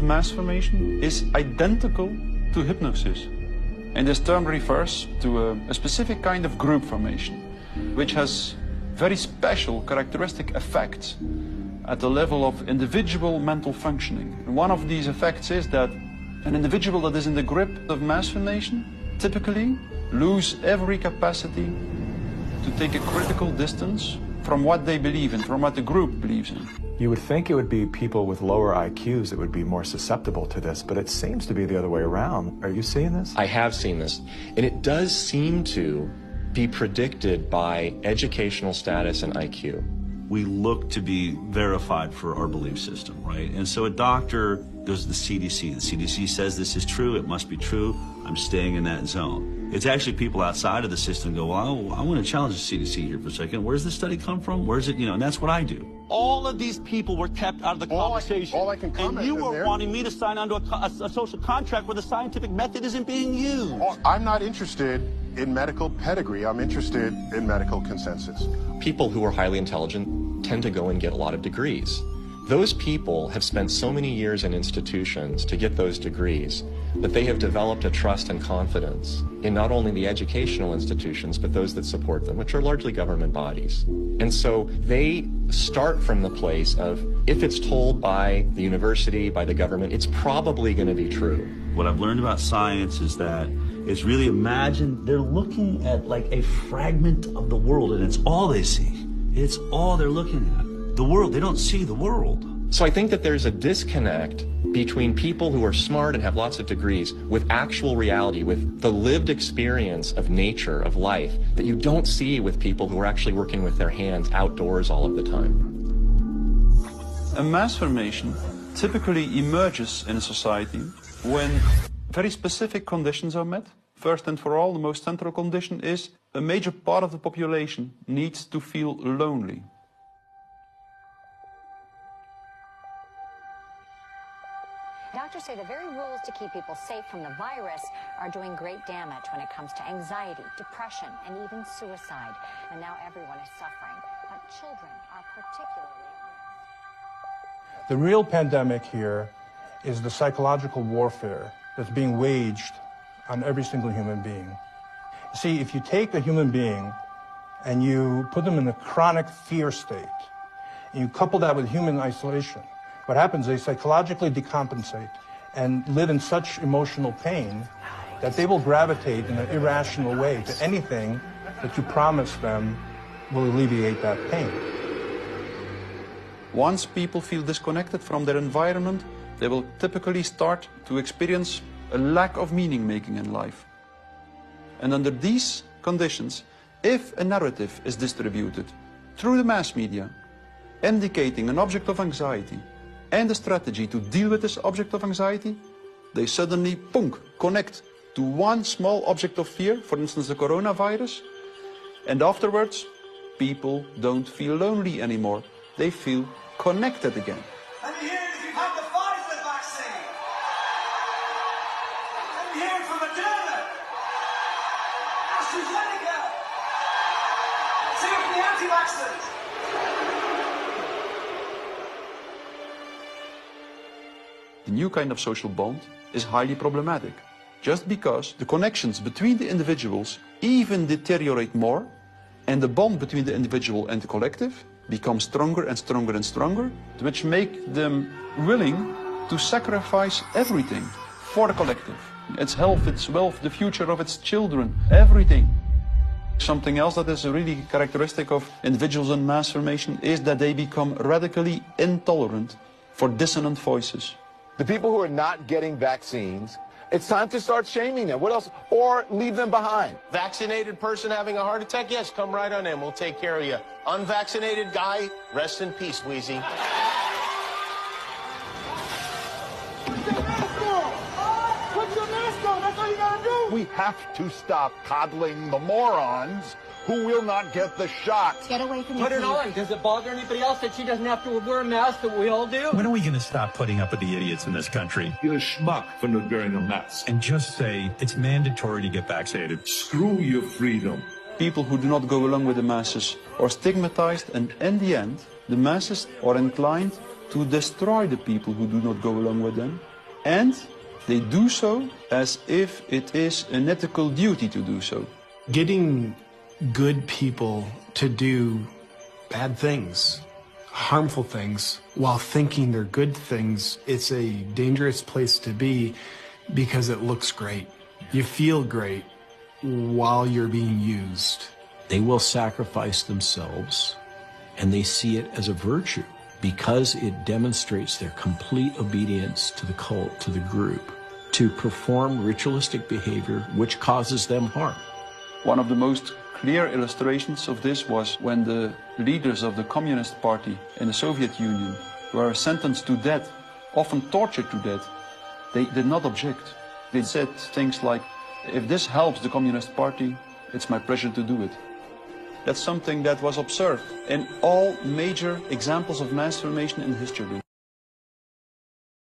mass formation is identical to hypnosis. And this term refers to a specific kind of group formation, which has very special characteristic effects at the level of individual mental functioning. And one of these effects is that an individual that is in the grip of mass formation typically lose every capacity to take a critical distance from what they believe in, from what the group believes in. You would think it would be people with lower IQs that would be more susceptible to this, but it seems to be the other way around. Are you seeing this? I have seen this, and it does seem to be predicted by educational status and IQ. We look to be verified for our belief system, right? And so a doctor goes to the CDC. The CDC says this is true, it must be true, I'm staying in that zone. It's actually people outside of the system go, well, I want to challenge the CDC here for a second. Where's this study come from? Where's it, and that's what I do. All of these people were kept out of the conversation. All I can comment and you were there, wanting me to sign onto a social contract where the scientific method isn't being used. I'm not interested in medical pedigree. I'm interested in medical consensus. People who are highly intelligent tend to go and get a lot of degrees. Those people have spent so many years in institutions to get those degrees that they have developed a trust and confidence in not only the educational institutions, but those that support them, which are largely government bodies. And so they start from the place of, if it's told by the university, by the government, it's probably going to be true. What I've learned about science is that it's really, imagine they're looking at like a fragment of the world, and it's all they see. It's all they're looking at. The world, they don't see the world. So I think that there's a disconnect between people who are smart and have lots of degrees with actual reality, with the lived experience of nature, of life, that you don't see with people who are actually working with their hands outdoors all of the time. A mass formation typically emerges in a society when very specific conditions are met. First and for all, the most central condition is a major part of the population needs to feel lonely. Doctors say the very rules to keep people safe from the virus are doing great damage when it comes to anxiety, depression, and even suicide. And now everyone is suffering, but children are particularly at risk. The real pandemic here is the psychological warfare that's being waged on every single human being. See, if you take a human being and you put them in a chronic fear state, and you couple that with human isolation, what happens is they psychologically decompensate and live in such emotional pain that they will gravitate in an irrational way to anything that you promise them will alleviate that pain. Once people feel disconnected from their environment, they will typically start to experience a lack of meaning-making in life. And under these conditions, if a narrative is distributed through the mass media, indicating an object of anxiety, and a strategy to deal with this object of anxiety, they suddenly, connect to one small object of fear, for instance the coronavirus, and afterwards people don't feel lonely anymore, they feel connected again. Let me hear it if you've had the Pfizer vaccine. Let me hear it from Moderna, AstraZeneca. Let's hear it from the anti-vaxxers. The new kind of social bond is highly problematic, just because the connections between the individuals even deteriorate more, and the bond between the individual and the collective becomes stronger and stronger and stronger, which make them willing to sacrifice everything for the collective. Its health, its wealth, the future of its children, everything. Something else that is really characteristic of individuals in mass formation is that they become radically intolerant for dissonant voices. The people who are not getting vaccines, it's time to start shaming them. What else? Or leave them behind. Vaccinated person having a heart attack? Yes, come right on in. We'll take care of you. Unvaccinated guy, rest in peace, Wheezy. We have to stop coddling the morons who will not get the shot. Get away from Put it on. Does it bother anybody else that she doesn't have to wear a mask that we all do? When are we going to stop putting up with the idiots in this country? You're a schmuck for not wearing a mask. And just say it's mandatory to get vaccinated. Screw your freedom. People who do not go along with the masses are stigmatized, and in the end, the masses are inclined to destroy the people who do not go along with them, and they do so as if it is an ethical duty to do so. Getting good people to do bad things, harmful things, while thinking they're good things, it's a dangerous place to be because it looks great. You feel great while you're being used. They will sacrifice themselves, and they see it as a virtue because it demonstrates their complete obedience to the cult, to the group, to perform ritualistic behavior which causes them harm. One of the most clear illustrations of this was when the leaders of the Communist Party in the Soviet Union were sentenced to death, often tortured to death. They did not object. They said things like, if this helps the Communist Party, it's my pleasure to do it. That's something that was observed in all major examples of mass formation in history.